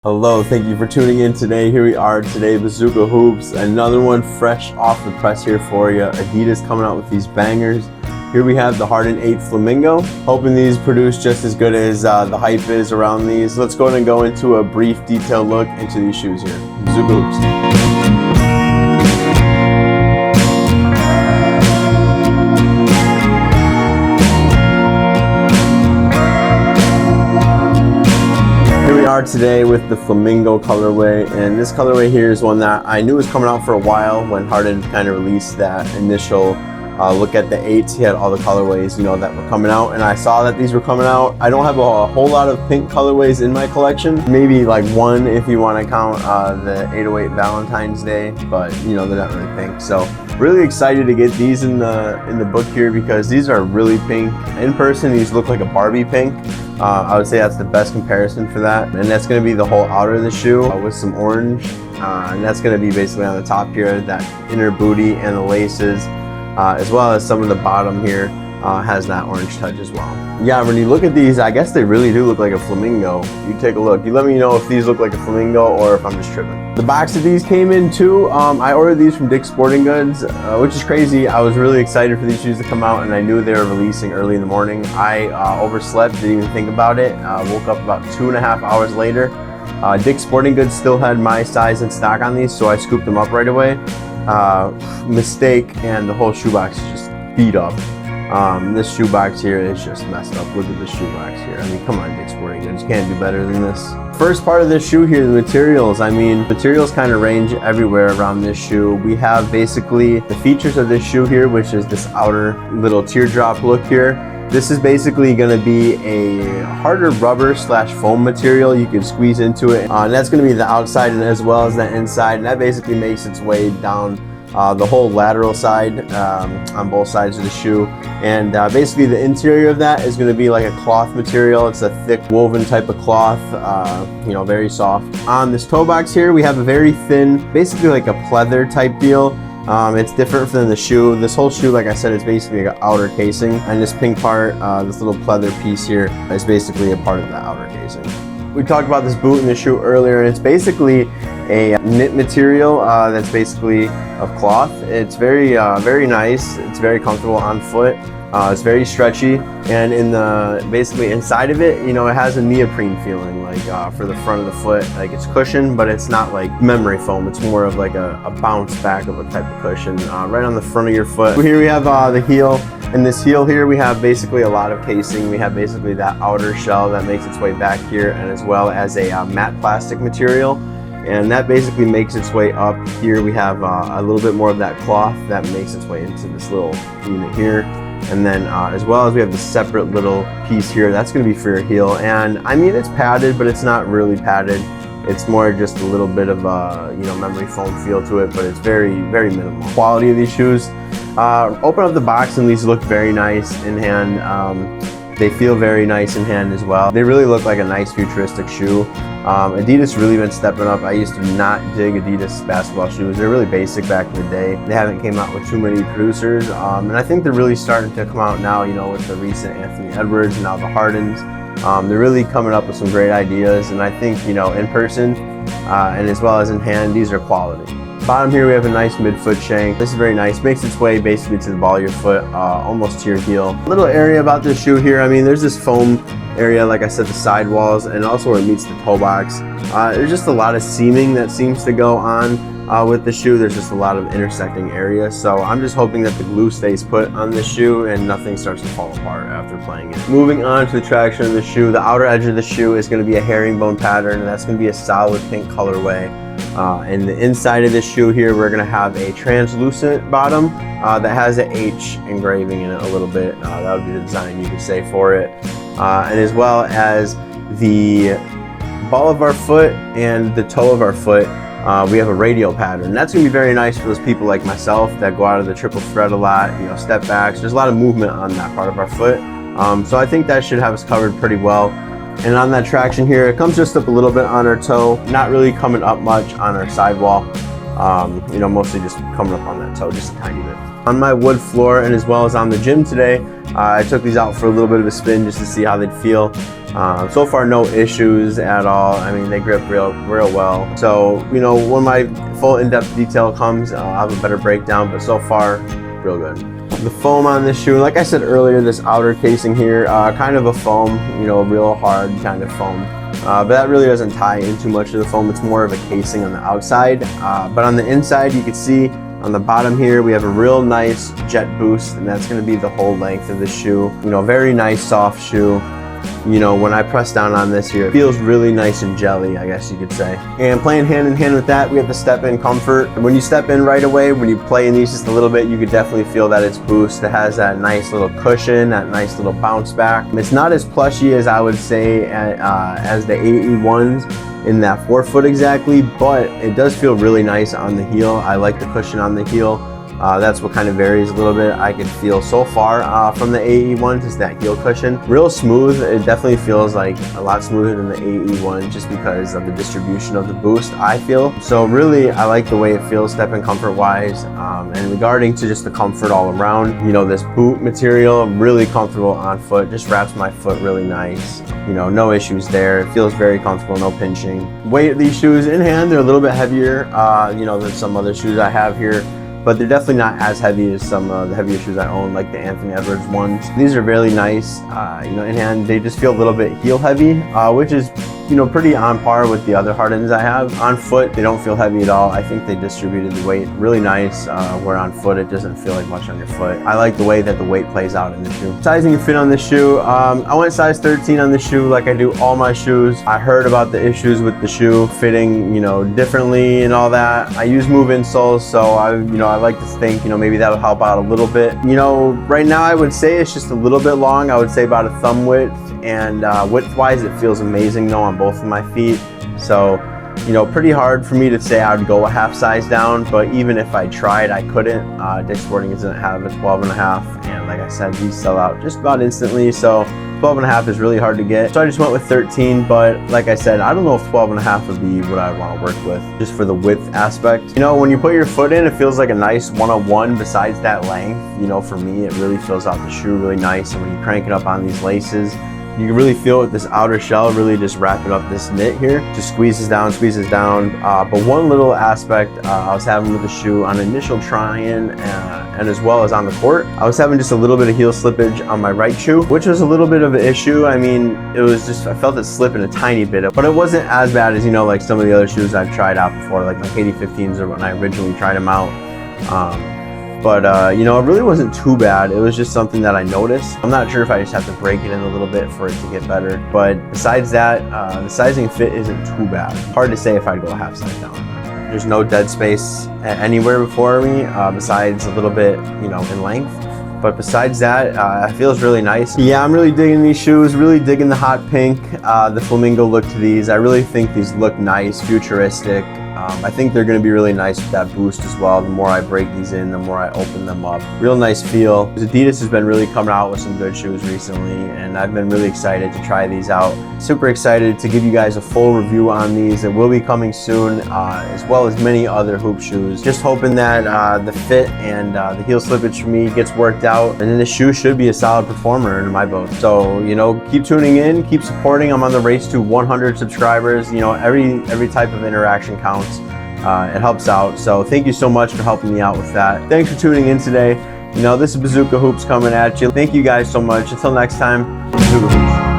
Hello, thank you for tuning in today. Here we are today, Bazookahoopz, another one fresh off the press here for you. Adidas coming out with these bangers. Here we have the Harden 8 Flamingo. Hoping these produce just as good as the hype is around these. Let's go ahead and go into a brief detailed look into these shoes here. Bazookahoopz. Today with the Flamingo colorway, and this colorway here is one that I knew was coming out for a while when Harden kind of released that initial look at the 8s. He had all the colorways, that were coming out, and I saw that these were coming out. I don't have a whole lot of pink colorways in my collection, maybe like one if you want to count the 808 Valentine's Day, but they're not really pink. So really excited to get these in the book here because these are really pink. In person, these look like a Barbie pink. I would say that's the best comparison for that, and that's going to be the whole outer of the shoe with some orange, and that's going to be basically on the top here, that inner booty and the laces, as well as some of the bottom here has that orange touch as well. Yeah, when you look at these, I guess they really do look like a flamingo. You take a look. You let me know if these look like a flamingo or if I'm just tripping. The box of these came in too. I ordered these from Dick's Sporting Goods, which is crazy. I was really excited for these shoes to come out, and I knew they were releasing early in the morning. I overslept, didn't even think about it. Woke up about 2.5 hours later. Dick's Sporting Goods still had my size in stock on these, so I scooped them up right away. Mistake, and the whole shoebox is just beat up. This shoebox here is just messed up. Look at the shoebox here. I mean, come on, Dick's Sporting Goods. You can't do better than this. First part of this shoe here, the materials. I mean, materials kind of range everywhere around this shoe. We have basically the features of this shoe here, which is this outer little teardrop look here. This is basically going to be a harder rubber / foam material. You can squeeze into it. And that's going to be the outside and as well as the inside. And that basically makes its way down the whole lateral side on both sides of the shoe, and basically the interior of that is going to be like a cloth material. It's a thick woven type of cloth, very soft. On this toe box here, we have a very thin, basically like a pleather type deal. It's different than the shoe. This whole shoe, like I said, is basically an outer casing, and this pink part, this little pleather piece here, is basically a part of the outer casing. We talked about this boot in the shoe earlier, and it's basically a knit material that's basically of cloth. It's very nice. It's very comfortable on foot. It's very stretchy, and in the basically inside of it, it has a neoprene feeling, like for the front of the foot, like it's cushioned, but it's not like memory foam. It's more of like a bounce back of a type of cushion right on the front of your foot. Here we have the heel. In this heel here, we have basically a lot of casing. We have basically that outer shell that makes its way back here, and as well as a matte plastic material. And that basically makes its way up here. We have a little bit more of that cloth that makes its way into this little unit here. And then as well as we have the separate little piece here, that's going to be for your heel. And I mean, it's padded, but it's not really padded. It's more just a little bit of a memory foam feel to it, but it's very minimal. Quality of these shoes. Open up the box, and these look very nice in hand. They feel very nice in hand as well. They really look like a nice futuristic shoe. Adidas really been stepping up. I used to not dig Adidas basketball shoes. They're really basic back in the day. They haven't came out with too many producers, and I think they're really starting to come out now, with the recent Anthony Edwards and now the Hardens. They're really coming up with some great ideas, and I think, in person and as well as in hand, these are quality. Bottom here we have a nice midfoot shank. This is very nice. Makes its way basically to the ball of your foot, almost to your heel. Little area about this shoe here. I mean, there's this foam area, like I said, the sidewalls, and also where it meets the toe box. There's just a lot of seaming that seems to go on with the shoe. There's just a lot of intersecting areas. So I'm just hoping that the glue stays put on this shoe and nothing starts to fall apart after playing it. Moving on to the traction of the shoe, the outer edge of the shoe is going to be a herringbone pattern, and that's going to be a solid pink colorway. And the inside of this shoe here, we're going to have a translucent bottom that has an H engraving in it a little bit. That would be the design you could say for it. And as well as the ball of our foot and the toe of our foot, we have a radial pattern. That's going to be very nice for those people like myself that go out of the triple thread a lot, step backs. There's a lot of movement on that part of our foot. So I think that should have us covered pretty well. And on that traction here, it comes just up a little bit on our toe, not really coming up much on our sidewall. Mostly just coming up on that toe, just a tiny bit. On my wood floor and as well as on the gym today, I took these out for a little bit of a spin just to see how they'd feel. So far, no issues at all. I mean, they grip real well. So, you know, when my full in-depth detail comes, I'll have a better breakdown, but so far, real good. The foam on this shoe, like I said earlier, this outer casing here, kind of a foam, you know, real hard kind of foam. But that really doesn't tie in too much of the foam. It's more of a casing on the outside. But on the inside, you can see on the bottom here, we have a real nice jet boost, and that's going to be the whole length of the shoe. You know, very nice soft shoe. You know, when I press down on this here, it feels really nice and jelly, I guess you could say. And playing hand in hand with that, we have the step-in comfort. When you step in right away, when you play in these just a little bit, you could definitely feel that it's boost. It has that nice little cushion, that nice little bounce back. It's not as plushy as I would say as the AE ones in that forefoot exactly, but it does feel really nice on the heel. I like the cushion on the heel. That's what kind of varies a little bit. I can feel so far from the AE ones is that heel cushion. Real smooth. It definitely feels like a lot smoother than the AE one just because of the distribution of the boost, I feel. So really, I like the way it feels step-in comfort wise. And regarding to just the comfort all around, you know, this boot material, really comfortable on foot, just wraps my foot really nice. You know, no issues there. It feels very comfortable, no pinching. Weight of these shoes in hand, they're a little bit heavier, you know, than some other shoes I have here. But they're definitely not as heavy as some of the heavier shoes I own, like the Anthony Edwards ones. These are really nice, you know, in hand. They just feel a little bit heel heavy, which is, you know, pretty on par with the other Hardens I have. On foot, they don't feel heavy at all. I think they distributed the weight really nice, where on foot, it doesn't feel like much on your foot. I like the way that the weight plays out in the shoe. Sizing and fit on this shoe, I went size 13 on the shoe like I do all my shoes. I heard about the issues with the shoe fitting, you know, differently and all that. I use move insoles, so I like to think, you know, maybe that'll help out a little bit. You know, right now I would say it's just a little bit long. I would say about a thumb width, and width-wise, it feels amazing though on both of my feet. So, you know, pretty hard for me to say I would go a half size down, but even if I tried, I couldn't. Dick's Sporting doesn't have a 12.5, and like I said, these sell out just about instantly. So 12.5 is really hard to get. So I just went with 13, but like I said, I don't know if 12.5 would be what I want to work with, just for the width aspect. You know, when you put your foot in, it feels like a nice one-on-one besides that length. You know, for me, it really fills out the shoe really nice, and when you crank it up on these laces, you can really feel with this outer shell, really just wrapping up this knit here. Just squeezes down. But one little aspect I was having with the shoe on initial try-in and as well as on the court, I was having just a little bit of heel slippage on my right shoe, which was a little bit of an issue. I mean, it was just, I felt it slipping a tiny bit, but it wasn't as bad as, you know, like some of the other shoes I've tried out before, like my KD15s or when I originally tried them out. But you know, it really wasn't too bad. It was just something that I noticed. I'm not sure if I just have to break it in a little bit for it to get better. But besides that, the sizing and fit isn't too bad. Hard to say if I'd go a half size down. There's no dead space anywhere before me, besides a little bit, you know, in length. But besides that, it feels really nice. Yeah, I'm really digging these shoes, really digging the hot pink, the flamingo look to these. I really think these look nice, futuristic. I think they're going to be really nice with that boost as well. The more I break these in, the more I open them up. Real nice feel. Adidas has been really coming out with some good shoes recently, and I've been really excited to try these out. Super excited to give you guys a full review on these. It will be coming soon, as well as many other hoop shoes. Just hoping that the fit and the heel slippage for me gets worked out, and then the shoe should be a solid performer in my book. So, you know, keep tuning in, keep supporting. I'm on the race to 100 subscribers. You know, every type of interaction counts. It helps out. So thank you so much for helping me out with that. Thanks for tuning in today. You know, this is Bazooka Hoopz coming at you. Thank you guys so much. Until next time, Bazooka Hoopz.